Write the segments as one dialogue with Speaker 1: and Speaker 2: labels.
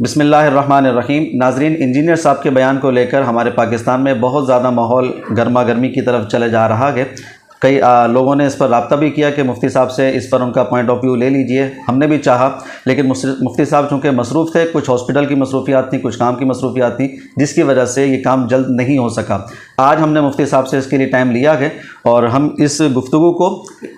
Speaker 1: بسم اللہ الرحمن الرحیم۔ ناظرین، انجینئر صاحب کے بیان کو لے کر ہمارے پاکستان میں بہت زیادہ ماحول گرما گرمی کی طرف چلے جا رہا ہے۔ کئی لوگوں نے اس پر رابطہ بھی کیا کہ مفتی صاحب سے اس پر ان کا پوائنٹ آف ویو لے لیجئے، ہم نے بھی چاہا، لیکن مفتی صاحب چونکہ مصروف تھے، کچھ ہاسپٹل کی مصروفیات تھیں، کچھ کام کی مصروفیات تھیں، جس کی وجہ سے یہ کام جلد نہیں ہو سکا۔ آج ہم نے مفتی صاحب سے اس کے لیے ٹائم لیا ہے اور ہم اس گفتگو کو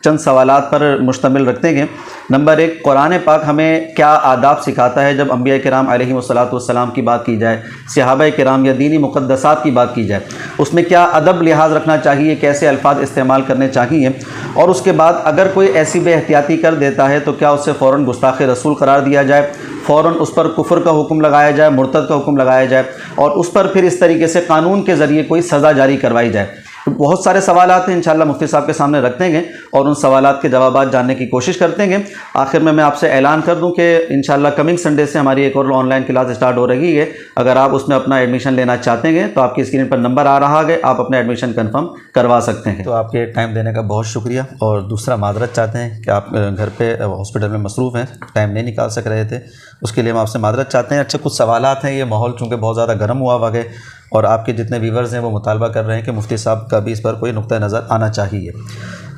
Speaker 1: چند سوالات پر مشتمل رکھتے ہیں۔ نمبر 1، قرآن پاک ہمیں کیا آداب سکھاتا ہے جب انبیاء کرام علیہ والسلام کی بات کی جائے، صحابہ کرام یا دینی مقدسات کی بات کی جائے، اس میں کیا ادب لحاظ رکھنا چاہیے، کیسے الفاظ استعمال کرنے چاہیے، اور اس کے بعد اگر کوئی ایسی بے احتیاطی کر دیتا ہے تو کیا اسے فوراً گستاخ رسول قرار دیا جائے، فوراً اس پر کفر کا حکم لگایا جائے، مرتد کا حکم لگایا جائے، اور اس پر پھر اس طریقے سے قانون کے ذریعے کوئی سزا جاری کروائی جائے۔ بہت سارے سوالات ہیں، انشاءاللہ مفتی صاحب کے سامنے رکھتے ہیں اور ان سوالات کے جوابات جاننے کی کوشش کرتے ہیں۔ آخر میں آپ سے اعلان کر دوں کہ انشاءاللہ کمنگ سنڈے سے ہماری ایک اور آن لائن کلاس اسٹارٹ ہو رہی ہے۔ اگر آپ اس میں اپنا ایڈمیشن لینا چاہتے ہیں تو آپ کی اسکرین پر نمبر آ رہا ہے، آپ اپنا ایڈمیشن کنفرم کروا سکتے ہیں۔ تو آپ کے ٹائم دینے کا بہت شکریہ، اور دوسرا معذرت چاہتے ہیں کہ آپ گھر پہ ہاسپٹل میں مصروف ہیں، ٹائم نہیں نکال سک رہے تھے، اس کے لیے ہم آپ سے معذرت چاہتے ہیں۔ اچھا، کچھ سوالات ہیں، یہ ماحول چونکہ بہت زیادہ گرم ہوا ہے اور آپ کے جتنے ویورز ہیں وہ مطالبہ کر رہے ہیں کہ مفتی صاحب کا بھی اس پر کوئی نقطہ نظر آنا چاہیے۔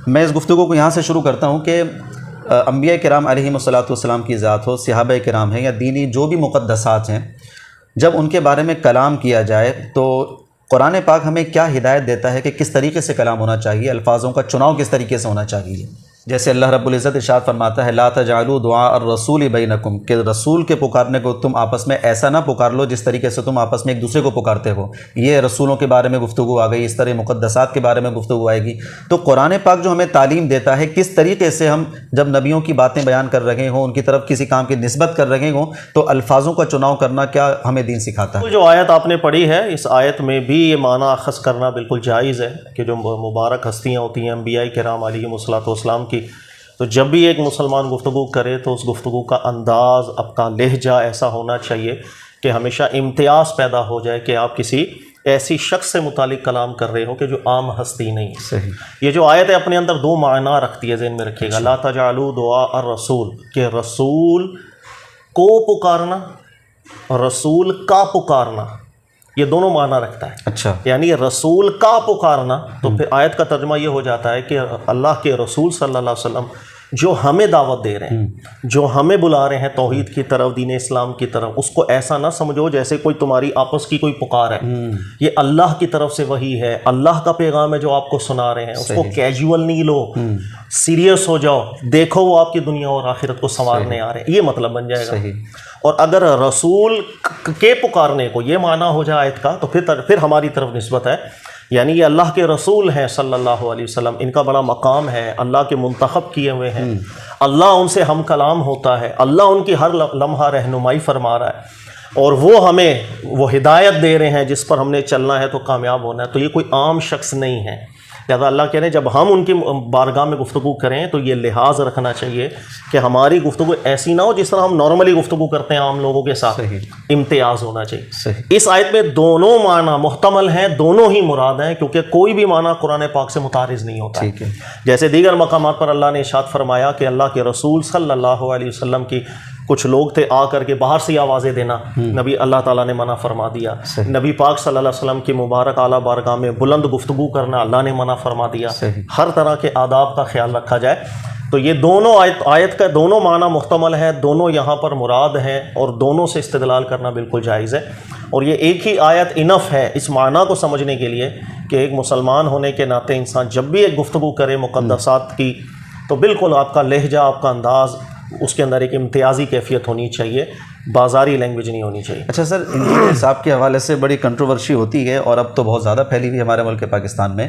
Speaker 1: میں اس گفتگو کو یہاں سے شروع کرتا ہوں کہ انبیاء کرام علیہ والسلام کی ذات ہو، صحابہ کرام ہیں یا دینی جو بھی مقدسات ہیں، جب ان کے بارے میں کلام کیا جائے تو قرآن پاک ہمیں کیا ہدایت دیتا ہے کہ کس طریقے سے کلام ہونا چاہیے، الفاظوں کا چناؤ کس طریقے سے ہونا چاہیے؟ جیسے اللہ رب العزت ارشاد فرماتا ہے لا تجعلوا دعاء الرسول بینکم، کہ رسول کے پکارنے کو تم آپس میں ایسا نہ پکار لو جس طریقے سے تم آپس میں ایک دوسرے کو پکارتے ہو۔ یہ رسولوں کے بارے میں گفتگو آ گئی، اس طرح مقدسات کے بارے میں گفتگو آئے گی۔ تو قرآن پاک جو ہمیں تعلیم دیتا ہے کس طریقے سے ہم جب نبیوں کی باتیں بیان کر رہے ہوں، ان کی طرف کسی کام کی نسبت کر رہے ہوں، تو الفاظوں کا چناؤ کرنا کیا ہمیں دین سکھاتا ہے؟
Speaker 2: جو آیت آپ نے پڑھی ہے، اس آیت میں بھی یہ معنی اخذ کرنا بالکل جائز ہے کہ جو مبارک ہستیاں ہوتی ہیں انبیاء کرام علیہ والسلام کی، تو جب بھی ایک مسلمان گفتگو کرے تو اس گفتگو کا انداز، اپنا لہجہ ایسا ہونا چاہیے کہ ہمیشہ امتیاز پیدا ہو جائے کہ آپ کسی ایسی شخص سے متعلق کلام کر رہے ہو کہ جو عام ہستی نہیں ہے۔
Speaker 1: صحیح۔
Speaker 2: یہ جو آیت ہے اپنے اندر دو معنی رکھتی ہے، ذہن میں رکھیے گا۔ لا تجعلوا دعاء الرسول، کہ رسول کو پکارنا اور رسول کا پکارنا، یہ دونوں معنی رکھتا ہے۔
Speaker 1: اچھا،
Speaker 2: یعنی رسول کا پکارنا، تو پھر آیت کا ترجمہ یہ ہو جاتا ہے کہ اللہ کے رسول صلی اللہ علیہ وسلم جو ہمیں دعوت دے رہے ہیں، جو ہمیں بلا رہے ہیں توحید کی طرف، دین اسلام کی طرف، اس کو ایسا نہ سمجھو جیسے کوئی تمہاری آپس کی کوئی پکار ہے۔ یہ اللہ کی طرف سے وحی ہے، اللہ کا پیغام ہے جو آپ کو سنا رہے ہیں، اس کو کیجول نہیں لو، سیریس ہو جاؤ، دیکھو وہ آپ کی دنیا اور آخرت کو سنوارنے آ رہے ہیں، یہ مطلب بن جائے گا۔ اور اگر رسول کے پکارنے کو یہ معنی ہو جائے آیت کا، تو پھر ہماری طرف نسبت ہے، یعنی یہ اللہ کے رسول ہیں صلی اللہ علیہ وسلم، ان کا بڑا مقام ہے، اللہ کے منتخب کیے ہوئے ہیں، اللہ ان سے ہم کلام ہوتا ہے، اللہ ان کی ہر لمحہ رہنمائی فرما رہا ہے، اور وہ ہمیں وہ ہدایت دے رہے ہیں جس پر ہم نے چلنا ہے تو کامیاب ہونا ہے۔ تو یہ کوئی عام شخص نہیں ہے، لہٰذا اللہ کہہ رہے ہیں جب ہم ان کی بارگاہ میں گفتگو کریں تو یہ لحاظ رکھنا چاہیے کہ ہماری گفتگو ایسی نہ ہو جس طرح ہم نارملی گفتگو کرتے ہیں عام لوگوں کے ساتھ، امتیاز ہونا چاہیے۔ اس آیت میں دونوں معنی محتمل ہیں، دونوں ہی مراد ہیں، کیونکہ کوئی بھی معنی قرآن پاک سے متعارض نہیں ہوتا۔ جیسے دیگر مقامات پر اللہ نے ارشاد فرمایا کہ اللہ کے رسول صلی اللہ علیہ وسلم کی کچھ لوگ تھے آ کر کے باہر سے آوازیں دینا، نبی اللہ تعالیٰ نے منع فرما دیا۔ نبی پاک صلی اللہ علیہ وسلم کی مبارک اعلیٰ بارگاہ میں بلند گفتگو کرنا اللہ نے منع فرما دیا۔ ہر طرح کے آداب کا خیال رکھا جائے۔ تو یہ دونوں آیت کا دونوں معنی محتمل ہے، دونوں یہاں پر مراد ہیں، اور دونوں سے استدلال کرنا بالکل جائز ہے۔ اور یہ ایک ہی آیت انف ہے اس معنی کو سمجھنے کے لیے کہ ایک مسلمان ہونے کے ناطے انسان جب بھی ایک گفتگو کرے مقدسات کی، تو بالکل آپ کا لہجہ، آپ کا انداز، اس کے اندر ایک امتیازی کیفیت ہونی چاہیے، بازاری لینگویج نہیں ہونی چاہیے۔
Speaker 1: اچھا سر، انجینئر صاحب کے حوالے سے بڑی کنٹروورسی ہوتی ہے اور اب تو بہت زیادہ پھیلی ہوئی ہمارے ملک پاکستان میں۔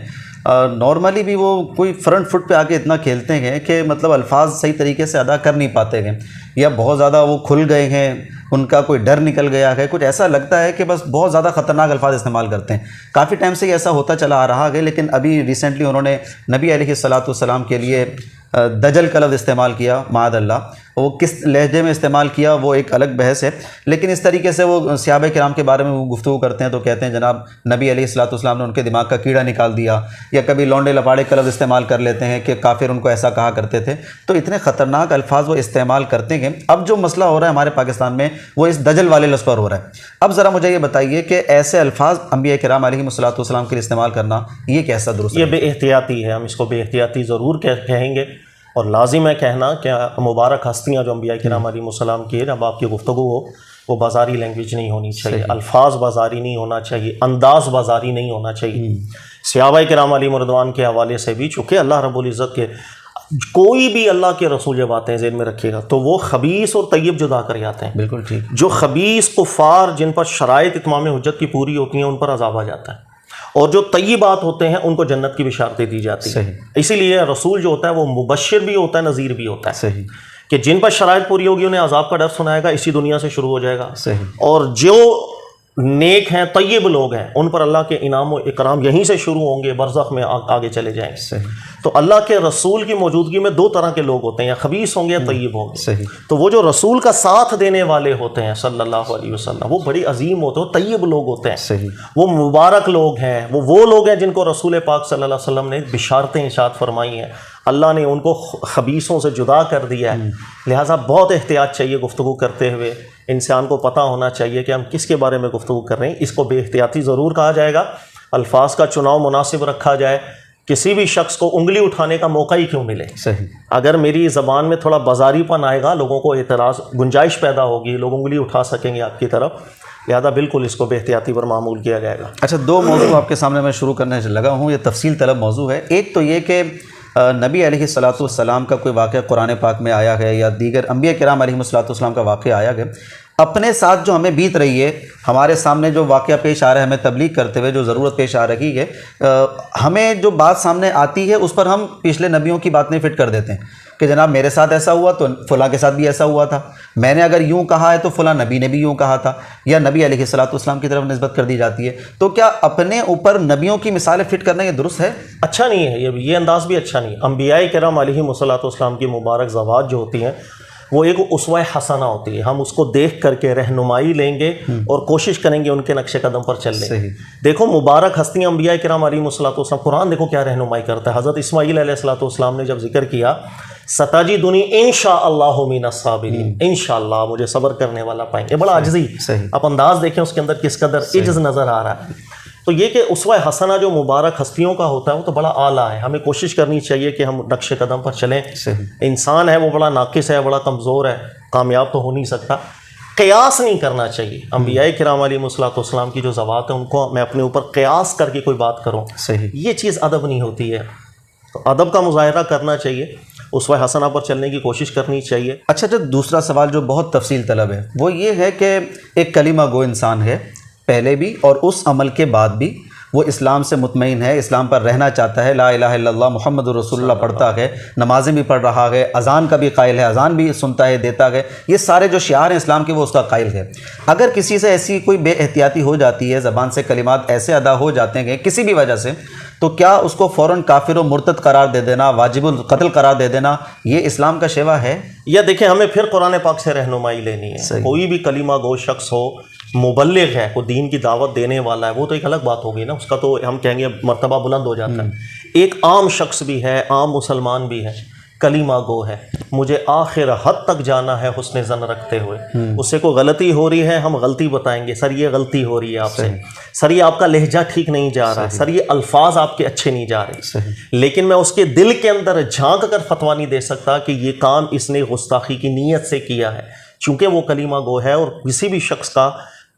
Speaker 1: نارملی بھی وہ کوئی فرنٹ فٹ پہ آ کے اتنا کھیلتے ہیں کہ مطلب الفاظ صحیح طریقے سے ادا کر نہیں پاتے ہیں، یا بہت زیادہ وہ کھل گئے ہیں، ان کا کوئی ڈر نکل گیا ہے، کچھ ایسا لگتا ہے کہ بس بہت زیادہ خطرناک الفاظ استعمال کرتے ہیں۔ کافی ٹائم سے یہ ایسا ہوتا چلا آ رہا ہے، لیکن ابھی ریسنٹلی انہوں نے نبی علیہ الصلوۃ والسلام کے لیے دجل کا لفظ استعمال کیا، معاذ اللہ۔ وہ کس لہجے میں استعمال کیا وہ ایک الگ بحث ہے، لیکن اس طریقے سے وہ صحابہ کرام کے بارے میں وہ گفتگو کرتے ہیں تو کہتے ہیں جناب نبی علیہ الصلوۃ والسلام نے ان کے دماغ کا کیڑا نکال دیا، یا کبھی لونڈے لپاڑے کا لفظ استعمال کر لیتے ہیں کہ کافر ان کو ایسا کہا کرتے تھے. تو اتنے خطرناک الفاظ وہ استعمال کرتے ہیں. اب جو مسئلہ ہو رہا ہے ہمارے پاکستان میں وہ اس دجل والے لفظ پر ہو رہا ہے. اب ذرا مجھے یہ بتائیے کہ ایسے الفاظ انبیاء کرام علیہ الصلوۃ والسلام کے لیے استعمال کرنا یہ کیسا درست ہے؟
Speaker 2: یہ بے احتیاطی ہے، ہم اس کو بے احتیاطی ضرور کہیں گے، اور لازم ہے کہنا کہ مبارک ہستیاں جو انبیاء کرام علیہ السلام کی جب آپ کی گفتگو ہو وہ بازاری لینگویج نہیں ہونی چاہیے، الفاظ بازاری نہیں ہونا چاہیے، انداز بازاری نہیں ہونا چاہیے. صحابہ کرام علیہ رضوان کے حوالے سے بھی چونکہ اللہ رب العزت کے کوئی بھی اللہ کے رسول جب آتے ہیں ذہن میں رکھیے گا تو وہ خبیث اور طیب جدا کر جاتے ہیں.
Speaker 1: بالکل ٹھیک.
Speaker 2: جو خبیث کفار جن پر شرائط اتمام حجت کی پوری ہوتی ہیں ان پر عذاب آ جاتا ہے، اور جو طیبات ہوتے ہیں ان کو جنت کی بشارتیں دی جاتی ہیں. اسی لیے رسول جو ہوتا ہے وہ مبشر بھی ہوتا ہے، نذیر بھی ہوتا ہے.
Speaker 1: صحیح.
Speaker 2: کہ جن پر شرائط پوری ہوگی انہیں عذاب کا ڈر سنائے گا، اسی دنیا سے شروع ہو جائے گا.
Speaker 1: صحیح.
Speaker 2: اور جو نیک ہیں طیب لوگ ہیں ان پر اللہ کے انعام و اکرام یہیں سے شروع ہوں گے، برزخ میں آگے چلے جائیں گے.
Speaker 1: صحیح.
Speaker 2: تو اللہ کے رسول کی موجودگی میں دو طرح کے لوگ ہوتے ہیں، یا خبیث ہوں گے یا طیب ہوں گے.
Speaker 1: صحیح.
Speaker 2: تو وہ جو رسول کا ساتھ دینے والے ہوتے ہیں صلی اللہ علیہ وسلم وہ بڑی عظیم ہوتے ہیں، طیب لوگ ہوتے ہیں.
Speaker 1: صحیح.
Speaker 2: وہ مبارک لوگ ہیں، وہ لوگ ہیں جن کو رسول پاک صلی اللہ علیہ وسلم نے بشارتیں ارشاد فرمائی ہیں. اللہ نے ان کو خبیثوں سے جدا کر دیا ہے. لہٰذا بہت احتیاط چاہیے گفتگو کرتے ہوئے. انسان کو پتہ ہونا چاہیے کہ ہم کس کے بارے میں گفتگو کر رہے ہیں. اس کو بے احتیاطی ضرور کہا جائے گا. الفاظ کا چناؤ مناسب رکھا جائے. کسی بھی شخص کو انگلی اٹھانے کا موقع ہی کیوں ملے.
Speaker 1: صحیح.
Speaker 2: اگر میری زبان میں تھوڑا بازاری پن آئے گا لوگوں کو اعتراض گنجائش پیدا ہوگی، لوگ انگلی اٹھا سکیں گے آپ کی طرف. لہٰذا بالکل اس کو بے احتیاطی پر معمول کیا جائے گا.
Speaker 1: اچھا، دو موضوع آپ کے سامنے میں شروع کرنے سے لگا ہوں، یہ تفصیل طلب موضوع ہے. ایک تو یہ کہ نبی علیہ الصلوۃ والسلام کا کوئی واقعہ قرآن پاک میں آیا ہے یا دیگر انبیاء کرام علیہ الصلوۃ والسلام کا واقعہ آیا ہے، اپنے ساتھ جو ہمیں بیت رہی ہے، ہمارے سامنے جو واقعہ پیش آ رہا ہے، ہمیں تبلیغ کرتے ہوئے جو ضرورت پیش آ رہی ہے، ہمیں جو بات سامنے آتی ہے اس پر ہم پچھلے نبیوں کی باتیں فٹ کر دیتے ہیں کہ جناب میرے ساتھ ایسا ہوا تو فلاں کے ساتھ بھی ایسا ہوا تھا، میں نے اگر یوں کہا ہے تو فلاں نبی نے بھی یوں کہا تھا، یا نبی علیہ الصلوۃ والسلام کی طرف نسبت کر دی جاتی ہے. تو کیا اپنے اوپر نبیوں کی مثالیں فٹ کرنا یہ درست ہے؟
Speaker 2: اچھا نہیں ہے، یہ انداز بھی اچھا نہیں ہے. انبیاء کرام علیہ الصلوۃ والسلام کی مبارک ذوات جو ہوتی ہیں وہ ایک اسوہ حسنہ ہوتی ہے. ہم اس کو دیکھ کر کے رہنمائی لیں گے اور کوشش کریں گے ان کے نقش قدم پر چلنے.
Speaker 1: صحیح.
Speaker 2: دیکھو مبارک ہستیاں انبیاء کرام علیہ الصلوۃ والسلام، قرآن دیکھو کیا رہنمائی کرتا ہے. حضرت اسماعیل علیہ الصلوۃ والسلام نے جب ذکر کیا ستجدنی انشاءاللہ من الصابرین، انشاءاللہ مجھے صبر کرنے والا پائیں گے. بڑا عجزی.
Speaker 1: صحیح.
Speaker 2: آپ انداز دیکھیں اس کے اندر کس قدر عجز نظر آ رہا ہے. تو یہ کہ اسوہ حسنہ جو مبارک ہستیوں کا ہوتا ہے وہ تو بڑا اعلیٰ ہے. ہمیں کوشش کرنی چاہیے کہ ہم نقش قدم پر چلیں.
Speaker 1: صحیح.
Speaker 2: انسان ہے وہ بڑا ناقص ہے، بڑا کمزور ہے، کامیاب تو ہو نہیں سکتا. قیاس نہیں کرنا چاہیے. انبیاء کرام علیہ الصلوۃ والسلام کی جو ذوات ہیں ان کو میں اپنے اوپر قیاس کر کے کوئی بات کروں،
Speaker 1: صحیح.
Speaker 2: یہ چیز ادب نہیں ہوتی ہے. تو ادب کا مظاہرہ کرنا چاہیے، اسوہ حسنہ پر چلنے کی کوشش کرنی چاہیے.
Speaker 1: اچھا، جو دوسرا سوال جو بہت تفصیل طلب ہے وہ یہ ہے کہ ایک کلمہ گو انسان ہے پہلے بھی اور اس عمل کے بعد بھی، وہ اسلام سے مطمئن ہے، اسلام پر رہنا چاہتا ہے، لا الہ الا اللہ محمد رسول اللہ پڑھتا ہے، نمازیں بھی پڑھ رہا ہے، اذان کا بھی قائل ہے، اذان بھی سنتا ہے، دیتا ہے، یہ سارے جو شعار ہیں اسلام کے وہ اس کا قائل ہے. اگر کسی سے ایسی کوئی بے احتیاطی ہو جاتی ہے، زبان سے کلمات ایسے ادا ہو جاتے ہیں کسی بھی وجہ سے، تو کیا اس کو فوراً کافر و مرتد قرار دے دینا، واجب القتل قرار دے دینا، یہ اسلام کا شیوا ہے؟
Speaker 2: یا دیکھیں ہمیں پھر قرآن پاک سے رہنمائی لینی ہے. کوئی بھی کلمہ گو شخص ہو، مبلغ ہے، کوئی دین کی دعوت دینے والا ہے، وہ تو ایک الگ بات ہوگی نا، اس کا تو ہم کہیں گے مرتبہ بلند ہو جاتا ہے. ایک عام شخص بھی ہے، عام مسلمان بھی ہے، کلمہ گو ہے، مجھے آخر حد تک جانا ہے حسن ظن رکھتے ہوئے. اس سے کوئی غلطی ہو رہی ہے ہم غلطی بتائیں گے، سر یہ غلطی ہو رہی ہے آپ سے، سر یہ آپ کا لہجہ ٹھیک نہیں جا رہا، سر یہ الفاظ آپ کے اچھے نہیں جا رہے. لیکن میں اس کے دل کے اندر جھانک کر فتویٰ نہیں دے سکتا کہ یہ کام اس نے گستاخی کی نیت سے کیا ہے، چونکہ وہ کلمہ گو ہے. اور کسی بھی شخص کا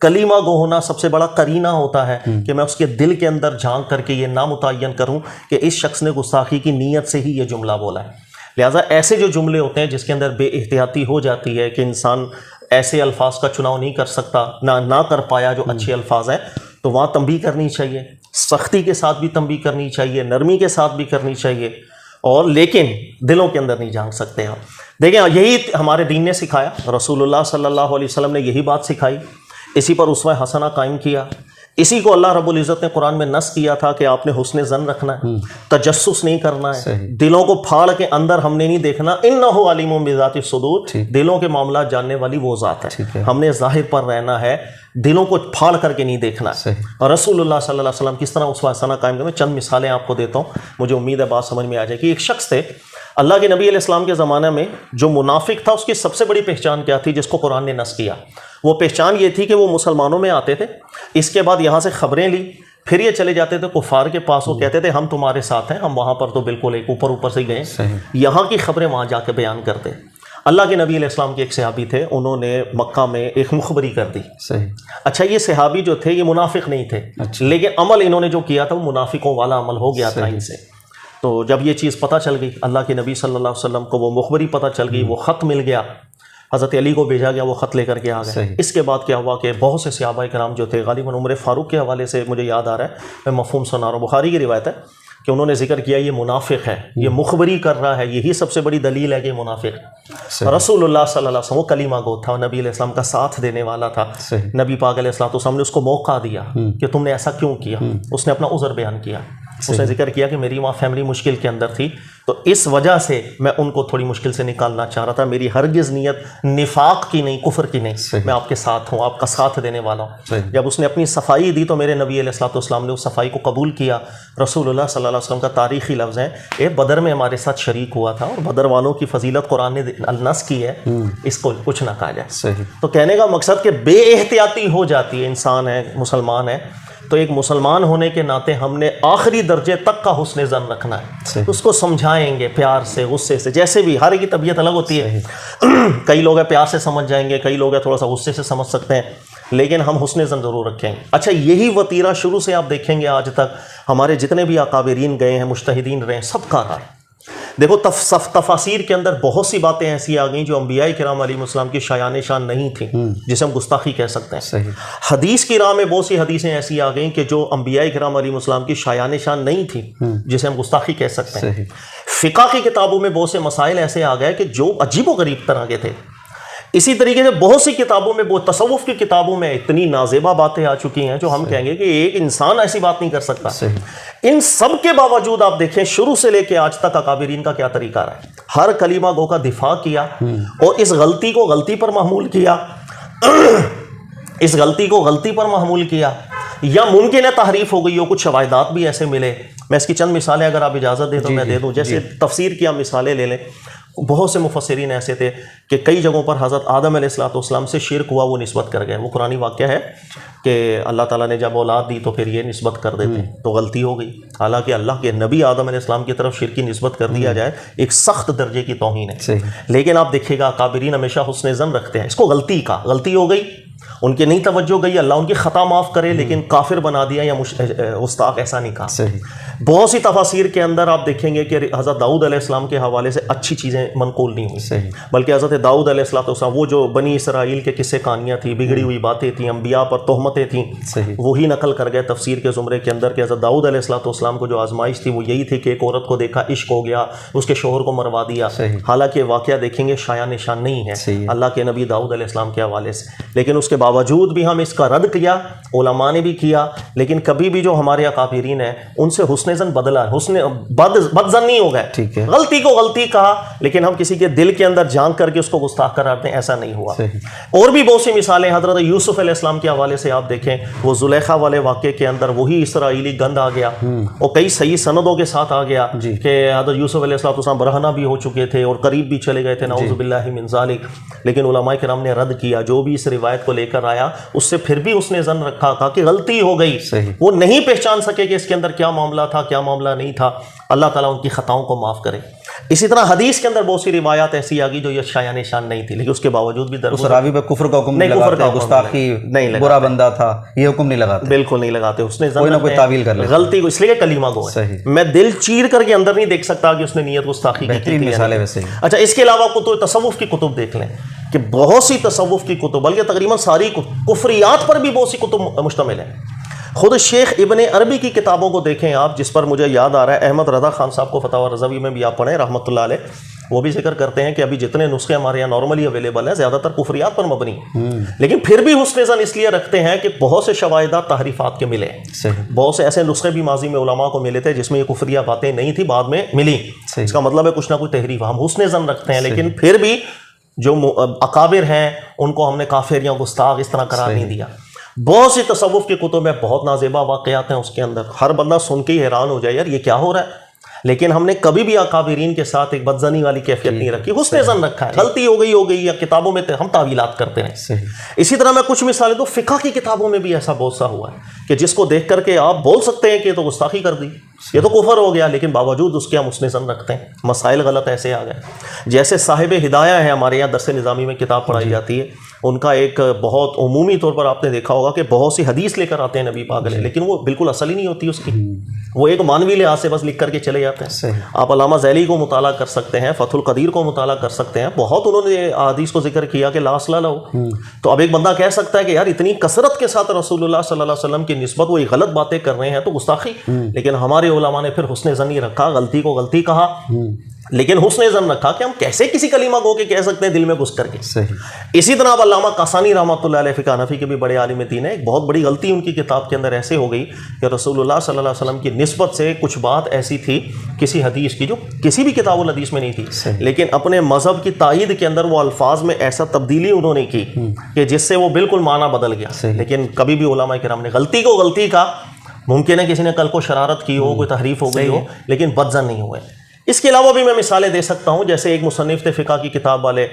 Speaker 2: کلمہ گو ہونا سب سے بڑا قرینہ ہوتا ہے کہ میں اس کے دل کے اندر جھانک کر کے یہ نامتعین کروں کہ اس شخص نے گستاخی کی نیت سے ہی یہ جملہ بولا ہے. لہٰذا ایسے جو جملے ہوتے ہیں جس کے اندر بے احتیاطی ہو جاتی ہے کہ انسان ایسے الفاظ کا چناؤ نہیں کر سکتا، نہ کر پایا جو اچھے الفاظ ہیں، تو وہاں تنبیہ کرنی چاہیے، سختی کے ساتھ بھی تنبیہ کرنی چاہیے، نرمی کے ساتھ بھی کرنی چاہیے، اور لیکن دلوں کے اندر نہیں جھانک سکتے ہم. دیکھیں یہی ہمارے دین نے سکھایا، رسول اللہ صلی اللہ علیہ وسلم نے یہی بات سکھائی، اسی پر اسوہ حسنہ قائم کیا. اسی کو اللہ رب العزت نے قرآن میں نص کیا تھا کہ آپ نے حسن ظن رکھنا ہے، تجسس نہیں کرنا ہے، دلوں کو پھاڑ کے اندر ہم نے نہیں دیکھنا، انہ علیم بذات الصدور، دلوں کے معاملات جاننے والی وہ ذات ہے، ہم نے ظاہر پر رہنا ہے، دلوں کو پھاڑ کر کے نہیں دیکھنا ہے۔ اور رسول اللہ صلی اللہ علیہ وسلم کس طرح اسوہ حسنہ قائم کریں، میں چند مثالیں آپ کو دیتا ہوں، مجھے امید ہے بات سمجھ میں آ جائے گی۔ ایک شخص تھے اللہ کے نبی علیہ السلام کے زمانے میں، جو منافق تھا، اس کی سب سے بڑی پہچان کیا تھی جس کو قرآن نے نص کیا؟ وہ پہچان یہ تھی کہ وہ مسلمانوں میں آتے تھے، اس کے بعد یہاں سے خبریں لی، پھر یہ چلے جاتے تھے کفار کے پاس، وہ کہتے تھے ہم تمہارے ساتھ ہیں، ہم وہاں پر تو بالکل ایک اوپر سے گئے، یہاں کی خبریں وہاں جا کے بیان کرتے۔ اللہ کے نبی علیہ السلام کے ایک صحابی تھے، انہوں نے مکہ میں ایک مخبری کر دی۔ اچھا، یہ صحابی جو تھے یہ منافق نہیں تھے، لیکن عمل انہوں نے جو کیا تھا وہ منافقوں والا عمل ہو گیا تھا ان سے۔ تو جب یہ چیز پتہ چل گئی، اللہ کے نبی صلی اللہ علیہ وسلم کو وہ مخبری پتہ چل گئی، وہ خط مل گیا، حضرت علی کو بھیجا گیا، وہ خط لے کر کے آ گئے۔ اس کے بعد کیا ہوا کہ بہت سے صحابہ کرام جو تھے، غالباً عمر فاروق کے حوالے سے مجھے یاد آ رہا ہے، میں مفہوم سنا رہا ہوں، بخاری کی روایت ہے کہ انہوں نے ذکر کیا یہ منافق ہے، یہ مخبری کر رہا ہے، یہی سب سے بڑی دلیل ہے کہ منافق۔ رسول اللہ صلی اللہ علیہ وسلم وہ کلمہ گو تھا، نبی علیہ السلام کا ساتھ دینے والا تھا، نبی پاک علیہ السلام نے اس کو موقع دیا کہ تم نے ایسا کیوں کیا، اس نے اپنا عذر بیان کیا، اس نے ذکر کیا کہ میری وہاں فیملی مشکل کے اندر تھی، تو اس وجہ سے میں ان کو تھوڑی مشکل سے نکالنا چاہ رہا تھا، میری ہرگز نیت نفاق کی نہیں، کفر کی نہیں، میں آپ کے ساتھ ہوں، آپ کا ساتھ دینے والا ہوں۔ جب اس نے اپنی صفائی دی تو میرے نبی علیہ السلام نے اس صفائی کو قبول کیا۔ رسول اللہ صلی اللہ علیہ وسلم کا تاریخی لفظ ہے، اے بدر میں ہمارے ساتھ شریک ہوا تھا، اور بدر والوں کی فضیلت قرآن نے نص کی ہے، اس کو کچھ نہ کہا جائے۔ تو کہنے کا مقصد کہ بے احتیاطی ہو جاتی ہے، انسان ہے، مسلمان ہے، تو ایک مسلمان ہونے کے ناطے ہم نے آخری درجے تک کا حسن ظن رکھنا ہے، اس کو سمجھائیں گے پیار سے، غصے سے، جیسے بھی، ہر ایک کی طبیعت الگ ہوتی ہے، کئی لوگ ہیں پیار سے سمجھ جائیں گے، کئی لوگ ہیں تھوڑا سا غصے سے سمجھ سکتے ہیں، لیکن ہم حسن ظن ضرور رکھیں گے۔ اچھا، یہی وتیرہ شروع سے آپ دیکھیں گے آج تک ہمارے جتنے بھی اکابرین گئے ہیں، مجتہدین رہے ہیں، سب کا رہا ہے۔ دیکھو تفاسیر کے اندر بہت سی باتیں ایسی آ گئیں جو انبیاء کرام علیہ السلام کی شایان شان نہیں تھیں، جسے ہم گستاخی کہہ سکتے ہیں۔ حدیث کی راہ میں بہت سی حدیثیں ایسی آ گئیں کہ جو انبیاء کرام علیہ السلام کی شایان شان نہیں تھیں، جسے ہم گستاخی کہہ سکتے ہیں۔ فقہ کی کتابوں میں بہت سے مسائل ایسے آ گئے کہ جو عجیب و غریب طرح کے تھے۔ اسی طریقے سے بہت سی کتابوں میں، بہت تصوف کی کتابوں میں اتنی نازیبا باتیں آ چکی ہیں جو ہم کہیں گے کہ ایک انسان ایسی بات نہیں کر سکتا۔ ان سب کے باوجود آپ دیکھیں شروع سے لے کے آج تک اکابرین کا کیا طریقہ رہا ہے، ہر کلمہ گو کا دفاع کیا، اور اس غلطی کو غلطی پر محمول کیا، اس غلطی کو غلطی پر محمول کیا، یا ممکن ہے تحریف ہو گئی ہو، کچھ شواہدات بھی ایسے ملے۔ میں اس کی چند مثالیں اگر آپ اجازت دیں تو میں دے دوں، جیسے تفسیر کی آپ مثالیں لے لیں، بہت سے مفسرین ایسے تھے کہ کئی جگہوں پر حضرت آدم علیہ السلام سے شرک ہوا، وہ نسبت کر گئے، وہ قرآنی واقعہ ہے کہ اللہ تعالیٰ نے جب اولاد دی تو پھر یہ نسبت کر دیتے، تو غلطی ہو گئی، حالانکہ اللہ کے نبی آدم علیہ السلام کی طرف شرک کی نسبت کر دیا جائے ایک سخت درجے کی توہین ہے۔ لیکن آپ دیکھیے گا اکابرین ہمیشہ حسن ظن رکھتے ہیں، اس کو غلطی ہو گئی، ان کی نہیں توجہ گئی، اللہ ان کی خطا معاف کرے، لیکن کافر بنا دیا یا گستاخ، ایسا نہیں کہا۔ بہت سی تفاسیر کے اندر آپ دیکھیں گے کہ حضرت داؤد علیہ السلام کے حوالے سے اچھی چیزیں منقول نہیں ہوئی، بلکہ حضرت داؤد علیہ السلام وہ جو بنی اسرائیل کے قصے کہانیاں تھیں، بگڑی ہوئی باتیں تھیں، انبیاء پر تہمتیں تھیں، وہی نقل کر گئے تفسیر کے زمرے کے اندر کہ حضرت داؤد علیہ السلام کو جو آزمائش تھی وہ یہی تھی کہ ایک عورت کو دیکھا، عشق ہو گیا، اس کے شوہر کو مروا دیا، حالانکہ واقعہ دیکھیں گے شایان نشان نہیں ہے اللہ کے نبی داؤد علیہ السلام کے حوالے سے، لیکن اس کے باوجود بھی ہم اس کا رد کیا، علماء نے بھی کیا، لیکن کبھی بھی جو ہمارے اکابرین ہیں ان سے حسن ظن بدلا، بد ظن نہیں ہو گئے، غلطی کو غلطی کہا، لیکن ہم کسی کے دل کے اندر جھانک کر کے اس کو گستاخ قرار دیں، ایسا نہیں ہوا۔ اور بھی بہت سی مثالیں حضرت یوسف علیہ السلام کے حوالے سے آپ دیکھیں، وہ زلیخا والے واقعے کے اندر وہی اسرائیلی گند آ گیا، اور کئی صحیح سندوں کے ساتھ آ گیا کہ حضرت یوسف علیہ السلام برہنہ بھی ہو چکے تھے اور قریب بھی چلے گئے تھے، نعوذ باللہ من ذالک، لیکن علماء کرام نے رد کیا، جو بھی اس روایت کو لے کر آیا اس سے پھر بھی اس نے ظن رکھا، کہا کہ غلطی ہو گئی، وہ نہیں پہچان سکے کہ اس کے اندر کیا معاملہ تھا کیا معاملہ نہیں تھا، اللہ تعالیٰ ان کی خطاؤں کو معاف کرے۔ اسی طرح حدیث کے اندر بہت سی روایات ایسی آ گئی جو یہ شایان شان نہیں تھی، لیکن اس کے باوجود بھی
Speaker 1: اس راوی پہ کفر کا حکم نہیں لگاتے، گستاخی نہیں، برا بندہ تھا، یہ حکم نہیں لگاتے،
Speaker 2: بالکل نہیں لگاتے، اس نے
Speaker 1: کوئی نہ کوئی تعویل کر لیتا،
Speaker 2: غلطی کو اس لیے کلمہ گو ہے، میں دل چیر کر کے اندر نہیں دیکھ سکتا کہ اس نے نیت گستاخی کی۔
Speaker 1: بہترین مثال ہے ویسے۔
Speaker 2: اچھا، اس کے علاوہ کتب تصوف کی کتب دیکھ لیں کہ بہت سی تصوف کی کتب، بلکہ تقریباً ساری کفریات پر بھی بہت سی کتب مشتمل ہیں۔ خود شیخ ابن عربی کی کتابوں کو دیکھیں آپ، جس پر مجھے یاد آ رہا ہے احمد رضا خان صاحب کو فتاوی رضوی میں بھی آپ پڑھیں رحمۃ اللہ علیہ، وہ بھی ذکر کرتے ہیں کہ ابھی جتنے نسخے ہمارے یہاں نارملی اویلیبل ہیں زیادہ تر کفریات پر مبنی ہیں، لیکن پھر بھی حسن ظن اس لیے رکھتے ہیں کہ بہت سے شواہدات تحریفات کے ملے، بہت سے ایسے نسخے بھی ماضی میں علماء کو ملے تھے جس میں یہ کفریہ باتیں نہیں تھی، بعد میں ملی، اس کا مطلب ہے کچھ نہ کچھ تحریف، ہم حسن ظن رکھتے ہیں، لیکن پھر بھی جو اکابر ہیں ان کو ہم نے کافر یا گستاخ اس طرح قرار نہیں دیا۔ بہت سی تصوف کی کتب میں بہت نازیبا واقعات ہیں اس کے اندر، ہر بندہ سن کے ہی حیران ہو جائے یار یہ کیا ہو رہا ہے، لیکن ہم نے کبھی بھی اکابرین کے ساتھ ایک بدظنی والی کیفیت نہیں رکھی، حسن ظن رکھا ہے، غلطی ہو گئی یا کتابوں میں ہم تعویلات کرتے ہیں۔ اسی طرح میں کچھ مثالیں تو فقہ کی کتابوں میں بھی ایسا بہت سا ہوا ہے کہ جس کو دیکھ کر کے آپ بول سکتے ہیں کہ یہ تو گستاخی کر دی، یہ تو کفر ہو گیا، لیکن باوجود اس کے ہم حسن ظن رکھتے ہیں، مسائل غلط ایسے آ گئے۔ جیسے صاحب ہدایہ ہے، ہمارے یہاں درس نظامی میں کتاب پڑھائی جاتی ہے، ان کا ایک بہت عمومی طور پر آپ نے دیکھا ہوگا کہ بہت سی حدیث لے کر آتے ہیں نبی پاک علیہ، لیکن وہ بالکل اصل ہی نہیں ہوتی اس کی، وہ ایک مانوی لحاظ سے بس لکھ کر کے چلے جاتے ہیں۔ آپ علامہ ذیلی کو مطالعہ کر سکتے ہیں، فتح القدیر کو مطالعہ کر سکتے ہیں، بہت انہوں نے حدیث کو ذکر کیا کہ لا اصل لہ، تو اب ایک بندہ کہہ سکتا ہے کہ یار اتنی کثرت کے ساتھ رسول اللہ صلی اللہ علیہ وسلم کی نسبت وہ غلط باتیں کر رہے ہیں تو گستاخی، لیکن ہمارے علماء نے پھر حسن ظن ہی رکھا، غلطی کو غلطی کہا، لیکن حسن ظن رکھا کہ ہم کیسے کسی کلمہ کو کہ کہہ سکتے ہیں دل میں گھس کر کے۔ اسی طرح اب علامہ قاسانی رحمۃ اللہ علیہ فقہ حنفی کے بھی بڑے عالم دین ہیں، ایک بہت بڑی غلطی ان کی کتاب کے اندر ایسے ہو گئی کہ رسول اللہ صلی اللہ علیہ وسلم کی نسبت سے کچھ بات ایسی تھی کسی حدیث کی جو کسی بھی کتاب الحدیث میں نہیں تھی، لیکن اپنے مذہب کی تائید کے اندر وہ الفاظ میں ایسا تبدیلی انہوں نے کی کہ جس سے وہ بالکل معنی بدل گیا۔ لیکن کبھی بھی علماء کرام نے غلطی کو غلطی کا، ممکن ہے کسی نے کل کو شرارت کی ہو، کوئی تحریف ہو گئی ہو، لیکن بدظن نہیں ہوئے۔ اس کے علاوہ بھی میں مثالیں دے سکتا ہوں، جیسے ایک مصنف تھے فقہ کی کتاب والے،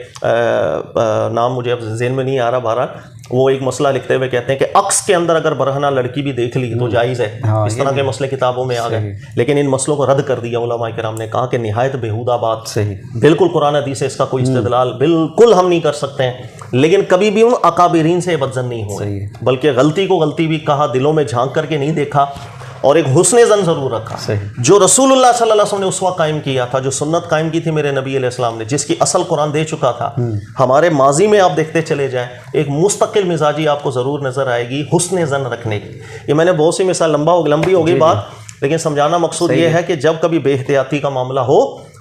Speaker 2: نام مجھے اب ذہن میں نہیں آ رہا، بہرحال وہ ایک مسئلہ لکھتے ہوئے کہتے ہیں کہ عکس کے اندر اگر برہنہ لڑکی بھی دیکھ لی تو جائز ہے، اس طرح کے مسئلے کتابوں میں آ گئے، لیکن ان مسئلوں کو رد کر دیا علماء کرام نے، کہا کہ نہایت بیہودہ بات، بالکل قرآن حدیث سے اس کا کوئی استدلال بالکل ہم نہیں کر سکتے ہیں، لیکن کبھی بھی ان اکابرین سے بدظن نہیں ہوئے، بلکہ غلطی کو غلطی بھی کہا، دلوں میں جھانک کر کے نہیں دیکھا، اور ایک حسن ظن ضرور رکھا۔ جو رسول اللہ صلی اللہ علیہ وسلم نے اسوہ قائم کیا تھا، جو سنت قائم کی تھی میرے نبی علیہ السلام نے، جس کی اصل قرآن دے چکا تھا، ہمارے ماضی میں آپ دیکھتے چلے جائیں ایک مستقل مزاجی آپ کو ضرور نظر آئے گی حسن ظن رکھنے کی۔ یہ میں نے بہت سی مثال، لمبی ہوگی بات، لیکن سمجھانا مقصود یہ ہے کہ جب کبھی بے احتیاطی کا معاملہ ہو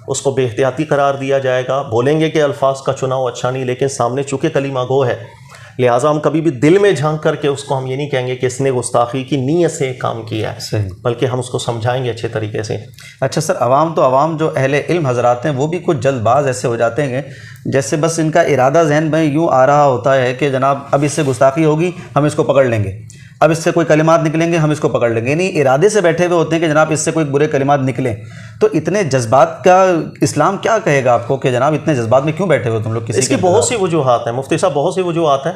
Speaker 2: اس کو بے احتیاطی قرار دیا جائے گا، بولیں گے کہ الفاظ کا چناؤ اچھا نہیں، لیکن سامنے چونکہ کلمہ گو ہے، لہٰذا ہم کبھی بھی دل میں جھانک کر کے اس کو ہم یہ نہیں کہیں گے کہ اس نے گستاخی کی نیت سے کام کیا ہے، بلکہ ہم اس کو سمجھائیں گے اچھے طریقے سے۔
Speaker 1: اچھا سر، عوام جو اہل علم حضرات ہیں وہ بھی کچھ جلد باز ایسے ہو جاتے ہیں جیسے بس ان کا ارادہ ذہن میں یوں آ رہا ہوتا ہے کہ جناب اب اس سے گستاخی ہوگی ہم اس کو پکڑ لیں گے، اب اس سے کوئی کلمات نکلیں گے ہم اس کو پکڑ لیں گے، یعنی ارادے سے بیٹھے ہوئے ہوتے ہیں کہ جناب اس سے کوئی برے کلمات نکلیں، تو اتنے جذبات کا اسلام کیا کہے گا آپ کو کہ جناب اتنے جذبات میں کیوں بیٹھے ہوئے تم لوگ؟
Speaker 2: اس کی بہت سی وجوہات ہیں مفتی صاحب، بہت سی وجوہات ہیں،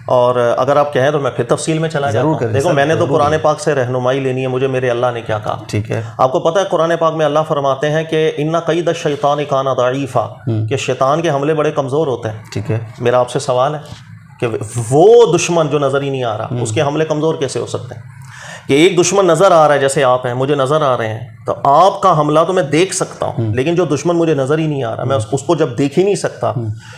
Speaker 2: اور اگر آپ کہیں تو میں پھر تفصیل میں چلا جاتا ہوں۔ دیکھو میں نے تو قرآن پاک سے رہنمائی لینی ہے، مجھے میرے اللہ نے کیا کہا، ٹھیک ہے؟ آپ کو پتہ ہے قرآن پاک میں اللہ فرماتے ہیں کہ ان قید الشیطان کان ضعیفا، کہ شیطان کے حملے بڑے کمزور ہوتے ہیں، ٹھیک ہے؟ میرا آپ سے سوال ہے کہ وہ دشمن جو نظر ہی نہیں آ رہا اس کے حملے کمزور کیسے ہو سکتے ہیں؟ کہ ایک دشمن نظر آ رہا ہے، جیسے آپ ہیں، مجھے نظر آ رہے ہیں، تو آپ کا حملہ تو میں دیکھ سکتا ہوں، لیکن جو دشمن مجھے نظر ہی نہیں آ رہا، میں اس کو جب دیکھ ہی نہیں سکتا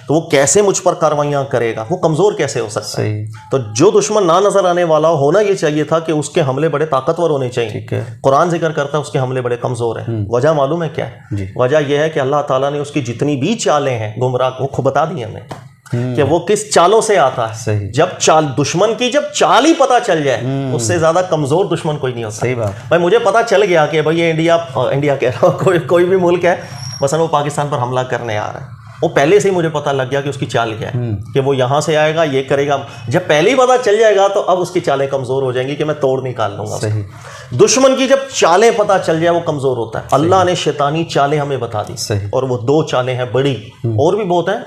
Speaker 2: تو وہ کیسے مجھ پر کاروائیاں کرے گا؟ وہ کمزور کیسے ہو سکتا ہے؟ تو جو دشمن نہ نظر آنے والا ہونا یہ چاہیے تھا کہ اس کے حملے بڑے طاقتور ہونے چاہیے۔ قرآن ذکر کرتا ہے اس کے حملے بڑے کمزور ہیں، وجہ معلوم ہے کیا ہے؟ وجہ یہ ہے کہ اللہ تعالیٰ نے اس کی جتنی بھی چالیں ہیں گمراہ وہ خود بتا دی ہمیں کہ وہ کس چالوں سے آتا ہے۔ جب دشمن کی جب چال ہی پتہ چل جائے اس سے زیادہ کمزور دشمن کوئی نہیں ہوتا۔ صحیح بات بھائی، مجھے پتہ چل گیا کہ بھائی یہ انڈیا کہہ رہا ہوں، کوئی بھی ملک ہے، مثلا وہ پاکستان پر حملہ کرنے آ رہا ہے، وہ پہلے سے ہی مجھے پتہ لگ گیا کہ اس کی چال کیا ہے، کہ وہ یہاں سے آئے گا، یہ کرے گا۔ جب پہلے ہی پتہ چل جائے گا تو اب اس کی چالیں کمزور ہو جائیں گی کہ میں توڑ نکال لوں گا۔ دشمن کی جب چالیں پتہ چل جائے وہ کمزور ہوتا ہے۔ اللہ نے شیطانی چالیں ہمیں بتا دی، اور وہ دو چالیں ہیں بڑی، اور بھی بہت ہیں،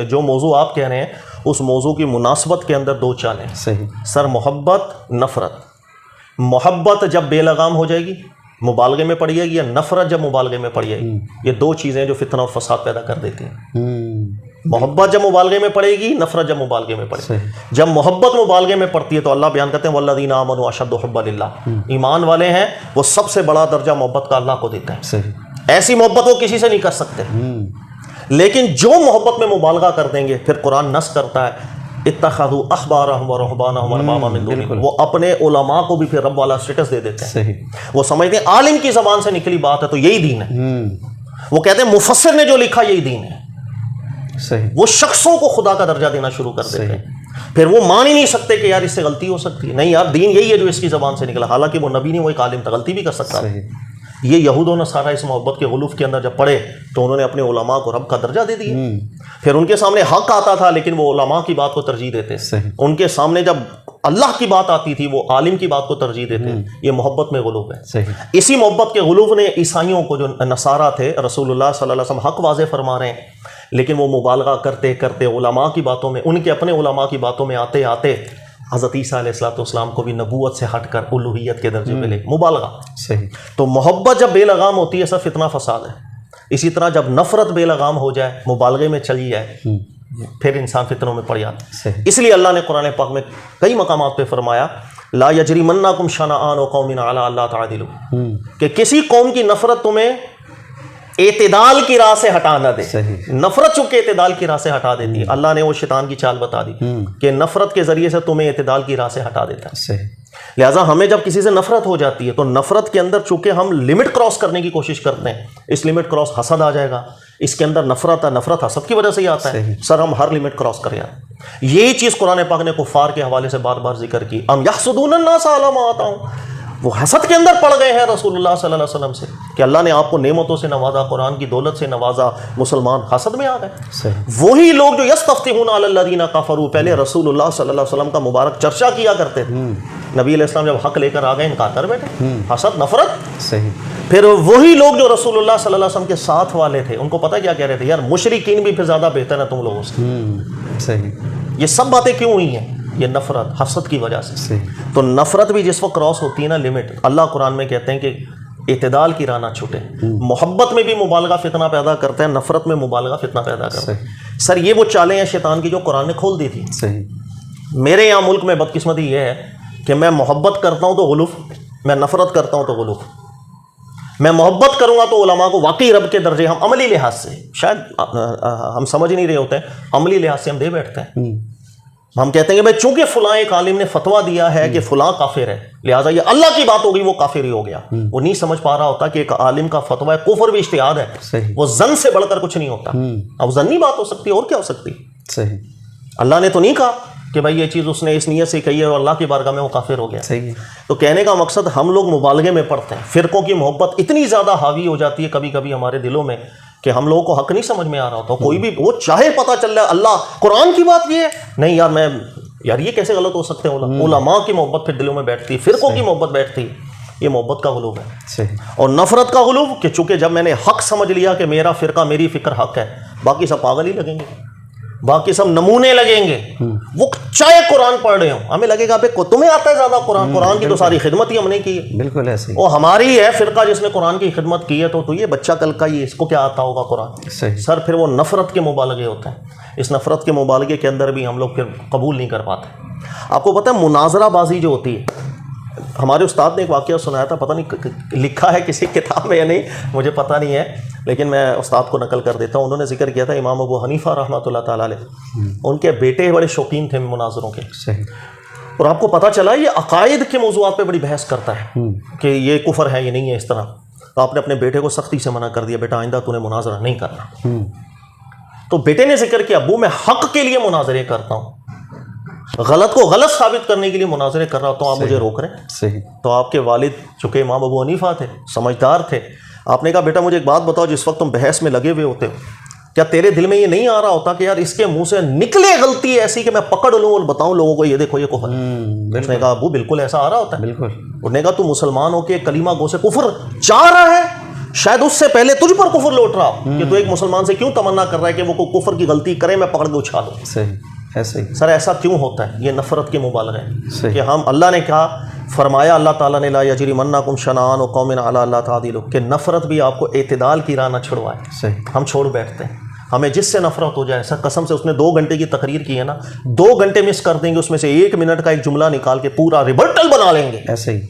Speaker 2: جو موضوع آپ کہہ رہے ہیں اس موضوع کی مناسبت کے اندر دو چالیں ہیں۔ سر، محبت، نفرت۔ محبت جب بے لگام ہو جائے گی مبالغے میں پڑ جائے گی، یا نفرت جب مبالغے میں پڑ جائے گی، یہ دو چیزیں جو فتنہ اور فساد پیدا کر دیتی ہیں۔ محبت جب مبالغے میں پڑے گی، نفرت جب مبالغے میں پڑے گی۔ جب محبت مبالغے میں پڑتی ہے تو اللہ بیان کرتے ہیں والذین آمنوا اشد حبا للہ، ایمان والے ہیں وہ سب سے بڑا درجہ محبت کا اللہ کو دیتے ہیں۔ ایسی محبت وہ کسی سے نہیں کر سکتے، لیکن جو محبت میں مبالغہ کر دیں گے پھر قرآن نص کرتا ہے اتخذوا احبارهم ورهبانهم اربابا من دون اللہ، وہ اپنے علماء کو بھی پھر رب والا سٹیٹس دے دیتے ہیں۔ وہ سمجھتے ہیں عالم کی زبان سے نکلی بات ہے تو یہی دین ہے، وہ کہتے ہیں مفسر نے جو لکھا یہی دین ہے.
Speaker 1: صحیح.
Speaker 2: وہ شخصوں کو خدا کا درجہ دینا شروع کر دیتے ہیں. پھر وہ مان ہی نہیں سکتے کہ یار اس سے غلطی ہو سکتی ہے. نہیں یار دین یہی ہے جو اس کی زبان سے نکلا. حالانکہ وہ نبی نہیں, وہ ایک عالم تھا, غلطی بھی کر سکتا ہے. یہ یہود و نصارہ اس محبت کے غلوف کے اندر جب پڑے تو انہوں نے اپنے علماء کو رب کا درجہ دے دیا. پھر ان کے سامنے حق آتا تھا لیکن وہ علماء کی بات کو ترجیح دیتے. ان کے سامنے جب اللہ کی بات آتی تھی وہ عالم کی بات کو ترجیح دیتے. یہ محبت میں غلوف ہے. اسی محبت کے غلوف نے عیسائیوں کو, جو نصارہ تھے, رسول اللہ صلی اللہ علیہ وسلم حق واضح فرما رہے ہیں لیکن وہ مبالغہ کرتے کرتے علماء کی باتوں میں, ان کے اپنے علماء کی باتوں میں آتے آتے حضرت عیسیٰ علیہ السلام کو بھی نبوت سے ہٹ کر الوہیت کے درجے پہ لے. مبالغہ. صحیح. تو محبت جب بے لگام ہوتی ہے سب فتنہ فساد ہے. اسی طرح جب نفرت بے لگام ہو جائے, مبالغے میں چلی جائے, پھر انسان فتنوں میں پڑ جاتا ہے. اس لیے اللہ نے قرآن پاک میں کئی مقامات پہ فرمایا لا یجرمنکم شنآن قوم علی الا تعدلوا, کہ کسی قوم کی نفرت تمہیں اعتدال کی راہ سے ہٹا نہ دے. نفرت چونکہ اعتدال کی راہ سے ہٹا دیتی ہے. اللہ نے وہ شیطان کی چال بتا دی کہ نفرت کے ذریعے سے تمہیں اعتدال کی راہ سے ہٹا دیتا ہے. لہٰذا ہمیں جب کسی سے نفرت ہو جاتی ہے تو نفرت کے اندر چونکہ ہم لمٹ کراس کرنے کی کوشش کرتے ہیں, اس لمٹ کراس حسد آ جائے گا. اس کے اندر نفرت ہے, نفرت حسد کی وجہ سے ہی آتا ہے. سر ہم ہر لمٹ کراس کر جائیں. یہی چیز قرآن پاک نے کفار کے حوالے سے بار بار ذکر کی. ام یحسدون الناس علی ما آتاہم, وہ حسد کے اندر پڑ گئے ہیں رسول اللہ صلی اللہ علیہ وسلم سے کہ اللہ نے آپ کو نعمتوں سے نوازا, قرآن کی دولت سے نوازا, مسلمان حسد میں آ گئے. وہی لوگ جو یستفتحون علی الذین کفروا, پہلے رسول اللہ صلی اللہ علیہ وسلم کا مبارک چرچا کیا کرتے تھے, نبی علیہ السلام جب حق لے کر آ گئے انکار کر بیٹھے. حسد, نفرت. پھر وہی لوگ جو رسول اللہ صلی اللہ علیہ وسلم کے ساتھ والے تھے ان کو پتہ کیا کہہ رہے تھے, یار مشرکین بھی پھر زیادہ بہتر ہیں تم لوگوں سے. یہ سب باتیں کیوں ہوئی ہیں؟ یہ نفرت حسد کی وجہ سے. تو نفرت بھی جس وقت کراس ہوتی ہے نا لمٹ, اللہ قرآن میں کہتے ہیں کہ اعتدال کی راہ نہ چھوٹے. محبت میں بھی مبالغہ فتنہ پیدا کرتا ہے, نفرت میں مبالغہ فتنہ پیدا کرتا ہے. سر یہ وہ چالیں ہیں شیطان کی جو قرآن نے کھول دی تھی. میرے یہاں ملک میں بدقسمتی یہ ہے کہ میں محبت کرتا ہوں تو غلوف, میں نفرت کرتا ہوں تو غلوف. میں محبت کروں گا تو علماء کو واقعی رب کے درجے ہم عملی لحاظ سے, شاید ہم سمجھ نہیں رہے ہوتے ہیں, عملی لحاظ سے ہم دے بیٹھتے ہیں. ہم کہتے ہیں کہ بھائی چونکہ فلاں ایک عالم نے فتویٰ دیا ہے کہ فلاں کافر ہے لہٰذا یہ اللہ کی بات ہوگی, وہ کافر ہی ہو گیا. وہ نہیں سمجھ پا رہا ہوتا کہ ایک عالم کا فتویٰ ہے, کفر بھی اجتہاد ہے, وہ ظن سے بڑھ کر کچھ نہیں ہوتا. اب ظنی بات ہو سکتی ہے اور کیا ہو سکتی. اللہ نے تو نہیں کہا کہ بھائی یہ چیز اس نے اس نیت سے کہی ہے اور اللہ کی بارگاہ میں وہ کافر ہو گیا. تو کہنے کا مقصد ہم لوگ مبالغے میں پڑتے ہیں. فرقوں کی محبت اتنی زیادہ حاوی ہو جاتی ہے کبھی کبھی ہمارے دلوں میں کہ ہم لوگوں کو حق نہیں سمجھ میں آ رہا ہوتا. کوئی بھی وہ چاہے پتہ چل رہا ہے اللہ قرآن کی بات یہ ہے, نہیں یار یہ کیسے غلط ہو سکتے ہیں. علماء کی محبت پھر دلوں میں بیٹھتی, فرقوں کی محبت بیٹھتی. یہ محبت کا غلوب ہے. اور نفرت کا غلوب کہ چونکہ جب میں نے حق سمجھ لیا کہ میرا فرقہ میری فکر حق ہے, باقی سب پاگل ہی لگیں گے, باقی سب نمونے لگیں گے. وہ چاہے قرآن پڑھ رہے ہوں ہمیں لگے گا تمہیں آتا ہے زیادہ قرآن, قرآن کی تو ساری خدمت ہی ہم نے کی ہے. بالکل ایسے وہ ہماری ہے فرقہ جس نے قرآن کی خدمت کی ہے, تو یہ بچہ کل کا یہ اس کو کیا آتا ہوگا قرآن. سر پھر وہ نفرت کے مبالغے ہوتے ہیں. اس نفرت کے مبالغے کے اندر بھی ہم لوگ پھر قبول نہیں کر پاتے. آپ کو پتہ ہے مناظرہ بازی جو ہوتی ہے, ہمارے استاد نے ایک واقعہ سنایا تھا, پتہ نہیں لکھا ہے کسی کتاب میں یا نہیں, مجھے پتہ نہیں ہے, لیکن میں استاد کو نقل کر دیتا ہوں. انہوں نے ذکر کیا تھا امام ابو حنیفہ رحمۃ اللہ تعالیٰ علیہ, ان کے بیٹے بڑے شوقین تھے مناظروں کے. اور آپ کو پتہ چلا یہ عقائد کے موضوعات پہ بڑی بحث کرتا ہے کہ یہ کفر ہے یہ نہیں ہے اس طرح. تو آپ نے اپنے بیٹے کو سختی سے منع کر دیا, بیٹا آئندہ تو نے مناظرہ نہیں کرنا. تو بیٹے نے ذکر کیا, ابو میں حق کے لیے مناظرے کرتا ہوں, غلط کو غلط ثابت کرنے کے لیے مناظرے کر رہا ہوں, تو آپ مجھے روک رہے ہیں. تو آپ کے والد چونکہ امام ابو حنیفہ تھے, سمجھدار تھے, آپ نے کہا بیٹا مجھے ایک بات بتاؤ, جس وقت تم بحث میں لگے ہوئے ہوتے ہو کیا تیرے دل میں یہ نہیں آ رہا ہوتا کہ یار اس کے منہ سے نکلے غلطی ایسی کہ میں پکڑ لوں اور بتاؤں لوگوں کو یہ دیکھو یہ کفر ہے. اس نے کہا ابو بالکل ایسا آ رہا ہوتا ہے. بالکل. انہوں نے کہا تو مسلمان ہو کے کلمہ گو سے کفر چاہ رہا ہے, شاید اس سے پہلے تجھ پر کفر لوٹ رہا ہو کہ تو ایک مسلمان سے کیوں تمنا کر رہا ہے کہ وہ کفر کی غلطی کرے میں پکڑ کے اچھالوں. سر ایسا کیوں ہوتا ہے؟ یہ نفرت کے مبالغے ہیں کہ ہم, اللہ نے کہا فرمایا اللہ تعالیٰ نے لا یجرمنکم شنآن قوم علی الا تعدلوا, کہ نفرت بھی آپ کو اعتدال کی راہ نہ چھڑوائے. ہم چھوڑ بیٹھتے ہیں. ہمیں جس سے نفرت ہو جائے, سر قسم سے اس نے 2 گھنٹے کی تقریر کی ہے نا, 2 گھنٹے مس کر دیں گے, اس میں سے 1 منٹ کا ایک جملہ نکال کے پورا ریبرٹل بنا لیں گے. ایسے ہی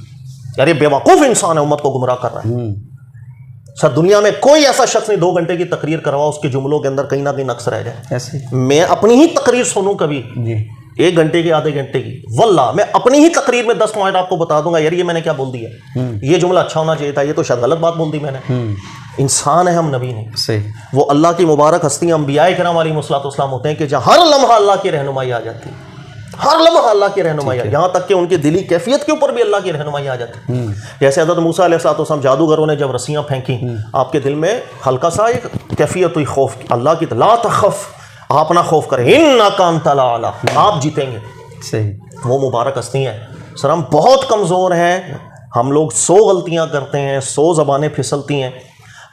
Speaker 2: یار یہ بیوقوف انسان ہے, امت کو گمراہ کر رہا ہے. سر دنیا میں کوئی ایسا شخص نہیں 2 گھنٹے کی تقریر کروا اس کے جملوں کے اندر کہیں نہ کہیں نقص رہ جائے. میں اپنی ہی تقریر سنوں کبھی 1 گھنٹے کی, آدھے گھنٹے کی, واللہ میں اپنی ہی تقریر میں 10 پوائنٹ آپ کو بتا دوں گا, یار یہ میں نے کیا بول دیا, یہ جملہ اچھا ہونا چاہیے تھا, یہ تو شاید غلط بات بول دی میں نے. انسان ہے، ہم نبی نہیں.
Speaker 1: صحیح.
Speaker 2: وہ اللہ کی مبارک ہستیاں انبیاء کرام علیہ الصلوۃ والسلام ہوتے ہیں کہ جہاں ہر لمحہ اللہ کی رہنمائی آ جاتی ہے، ہر لمحہ اللہ کی رہنمائی، یہاں تک کہ ان کی دلی کیفیت کے اوپر بھی اللہ کی رہنمائی آ جاتی ہے. جیسے حضرت موسیٰ علیہ الصلوۃ والسلام جادوگروں نے جب رسیاں پھینکیں، آپ کے دل میں ہلکا سا ایک کیفیت ہوئی خوف کی، اللہ کی لا تخف، آپ نہ خوف کریں، انک انت الاعلی، آپ جیتیں گے.
Speaker 1: صحیح.
Speaker 2: وہ مبارک ہستی ہیں. سر ہم بہت کمزور ہیں، ہم لوگ 100 غلطیاں کرتے ہیں، 100 زبانیں پھسلتی ہیں،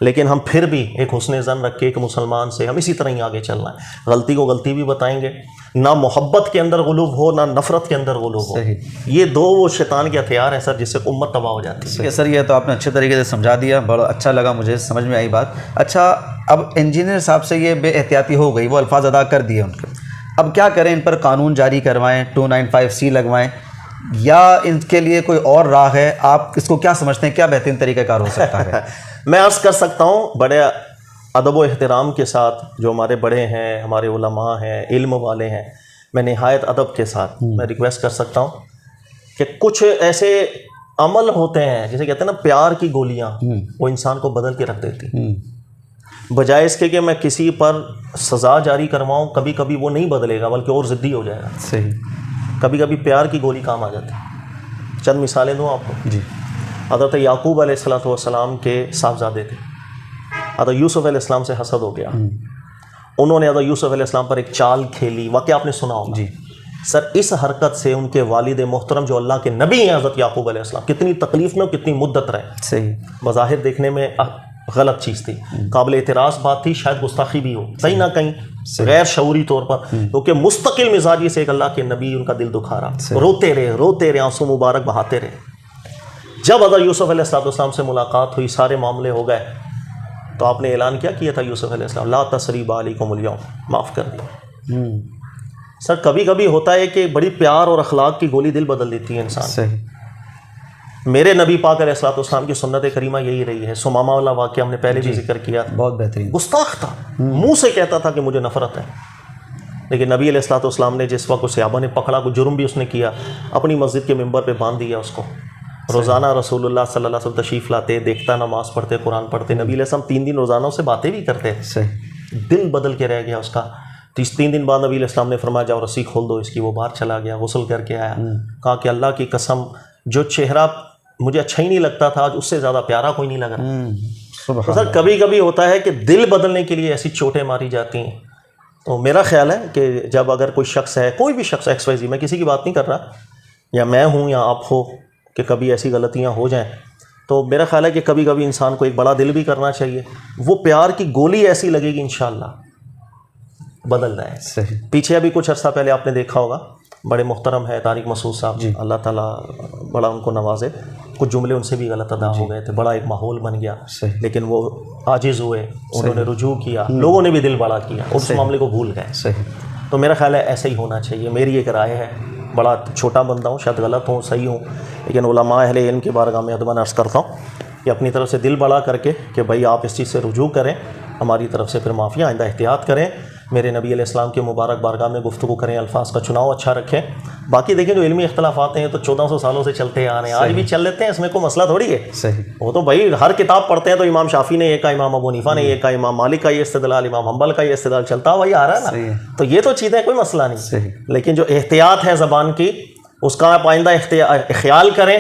Speaker 2: لیکن ہم پھر بھی ایک حسن ظن رکھ کے ایک مسلمان سے ہم اسی طرح ہی آگے چلنا ہے. غلطی کو غلطی بھی بتائیں گے، نہ محبت کے اندر غلوب ہو نہ نفرت کے اندر غلوب ہو. یہ دو وہ شیطان کے ہتھیار ہیں سر، جس سے امت تباہ ہو جاتی ہے.
Speaker 1: سر یہ تو آپ نے اچھے طریقے سے سمجھا دیا، بڑا اچھا لگا مجھے، سمجھ میں آئی بات. اچھا اب انجینئر صاحب سے یہ بے احتیاطی ہو گئی، وہ الفاظ ادا کر دیے ان کے، اب کیا کریں؟ ان پر قانون جاری کروائیں، 295C لگوائیں، یا ان کے لیے کوئی اور راہ ہے؟ آپ اس کو کیا سمجھتے ہیں، کیا بہترین طریقہ کار ہو سکتا ہے؟
Speaker 2: میں عرض کر سکتا ہوں بڑے ادب و احترام کے ساتھ، جو ہمارے بڑے ہیں، ہمارے علماء ہیں، علم والے ہیں، میں نہایت ادب کے ساتھ میں ریکویسٹ کر سکتا ہوں کہ کچھ ایسے عمل ہوتے ہیں جیسے کہتے ہیں نا پیار کی گولیاں، وہ انسان کو بدل کے رکھ دیتی. بجائے اس کے کہ میں کسی پر سزا جاری کرواؤں، کبھی کبھی وہ نہیں بدلے گا بلکہ اور ضدی ہو جائے گا.
Speaker 1: صحیح.
Speaker 2: کبھی کبھی پیار کی گولی کام آ جاتی ہے. چند مثالیں دوں آپ کو.
Speaker 1: جی.
Speaker 2: حضرت یعقوب علیہ الصلوۃ والسلام کے صاحبزادے تھے، حضرت یوسف علیہ السلام سے حسد ہو گیا، انہوں نے حضرت یوسف علیہ السلام پر ایک چال کھیلی، واقعہ آپ نے سنا ہوگا.
Speaker 1: جی.
Speaker 2: سر اس حرکت سے ان کے والد محترم جو اللہ کے نبی ہیں حضرت یعقوب علیہ السلام کتنی تکلیف میں اور کتنی مدت رہے.
Speaker 1: صحیح.
Speaker 2: بظاہر دیکھنے میں غلط چیز تھی، قابل اعتراض بات تھی، شاید گستاخی بھی ہو کہیں نہ کہیں غیر شعوری طور پر، کیونکہ مستقل مزاجی سے ایک اللہ کے نبی ان کا دل دکھا رہا، روتے رہے آنسو مبارک بہاتے رہے. جب حضرت یوسف علیہ السلام سے ملاقات ہوئی، سارے معاملے ہو گئے، تو آپ نے اعلان کیا تھا یوسف علیہ السلام، لا تثریب علیکم اليوم، معاف کر دیا. سر کبھی کبھی ہوتا ہے کہ بڑی پیار اور اخلاق کی گولی دل بدل دیتی ہے انسان.
Speaker 1: صحیح.
Speaker 2: میرے نبی پاک علیہ الصلوۃ والسلام کی سنت کریمہ یہی رہی ہے. سمامہ والا واقعہ ہم نے پہلے بھی ذکر کیا،
Speaker 1: بہت بہترین.
Speaker 2: گستاخ تھا، منہ سے کہتا تھا کہ مجھے نفرت ہے، لیکن نبی علیہ الصلوۃ والسلام نے جس وقت صحابہ نے پکڑا، کوئی جرم بھی اس نے کیا، اپنی مسجد کے ممبر پہ باندھ دیا اس کو. روزانہ رسول اللہ صلی اللہ علیہ وسلم تشریف لاتے، دیکھتا، نماز پڑھتے، قرآن پڑھتے. نبی علیہ السلام 3 دن روزانہ سے باتیں بھی کرتے. دل بدل کے رہ گیا اس کا. 3 دن بعد نبی علیہ السلام نے فرمایا جاؤ رسی کھول دو اس کی. وہ باہر چلا گیا، غسل کر کے آیا، کہا کہ اللہ کی قسم جو چہرہ مجھے اچھا ہی نہیں لگتا تھا آج اس سے زیادہ پیارا کوئی نہیں لگ رہا. تو سر کبھی کبھی ہوتا ہے کہ دل بدلنے کے لیے ایسی چوٹیں ماری جاتی ہیں. تو میرا خیال ہے کہ جب اگر کوئی شخص ہے، کوئی بھی شخص XYZ، میں کسی کی بات نہیں کر رہا، یا میں ہوں یا آپ ہو، کہ کبھی ایسی غلطیاں ہو جائیں، تو میرا خیال ہے کہ کبھی کبھی انسان کو ایک بڑا دل بھی کرنا چاہیے. وہ پیار کی گولی ایسی لگے گی انشاءاللہ بدل جائے.
Speaker 1: صحیح.
Speaker 2: پیچھے ابھی کچھ عرصہ پہلے آپ نے دیکھا ہوگا، بڑے محترم ہے طارق مسعود صاحب، اللہ تعالیٰ بڑا ان کو نوازے، کچھ جملے ان سے بھی غلط ادا ہو گئے تھے، بڑا ایک ماحول بن گیا. لیکن وہ عاجز ہوئے، انہوں نے رجوع کیا، لوگوں نے بھی دل بڑا کیا اور اس معاملے کو بھول گئے.
Speaker 1: صحیح.
Speaker 2: تو میرا خیال ہے ایسا ہی ہونا چاہیے. میری ایک رائے ہے، بڑا چھوٹا بندہ ہوں، شاید غلط ہوں، صحیح ہوں، لیکن علماء اہل علم کی بارگاہ میں ادباً عرض کرتا ہوں کہ اپنی طرف سے دل بڑا کر کے کہ بھائی آپ اس چیز سے رجوع کریں، ہماری طرف سے پھر معافی، آئندہ احتیاط کریں، میرے نبی علیہ السلام کے مبارک بارگاہ میں گفتگو کریں، الفاظ کا چناؤ اچھا رکھیں. باقی دیکھیں جو علمی اختلافات ہیں تو 1400 سالوں سے چلتے آ رہے ہیں، آج بھی چل لیتے ہیں، اس میں کوئی مسئلہ تھوڑی ہے.
Speaker 1: صحیح.
Speaker 2: وہ تو بھائی ہر کتاب پڑھتے ہیں تو امام شافعی نے یہ کہا، امام ابو حنیفہ نے یہ کہا، امام مالک کا یہ استدلال، امام حنبل کا یہ استدلال چلتا وہی آ رہا ہے نا. تو یہ تو چیزیں کوئی مسئلہ نہیں. لیکن جو احتیاط ہے زبان کی، اس کا آپ آئندہ خیال کریں،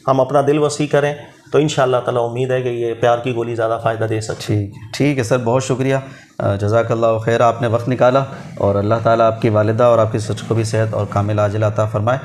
Speaker 2: ہم اپنا دل وسیع کریں، تو انشاءاللہ تعالیٰ امید ہے کہ یہ پیار کی گولی زیادہ فائدہ دے سکتی ہے.
Speaker 1: ٹھیک ہے سر، بہت شکریہ، جزاک اللہ خیر، آپ نے وقت نکالا، اور اللہ تعالیٰ آپ کی والدہ اور آپ کی سچ کو بھی صحت اور کامل عاجلہ عطا فرمائے.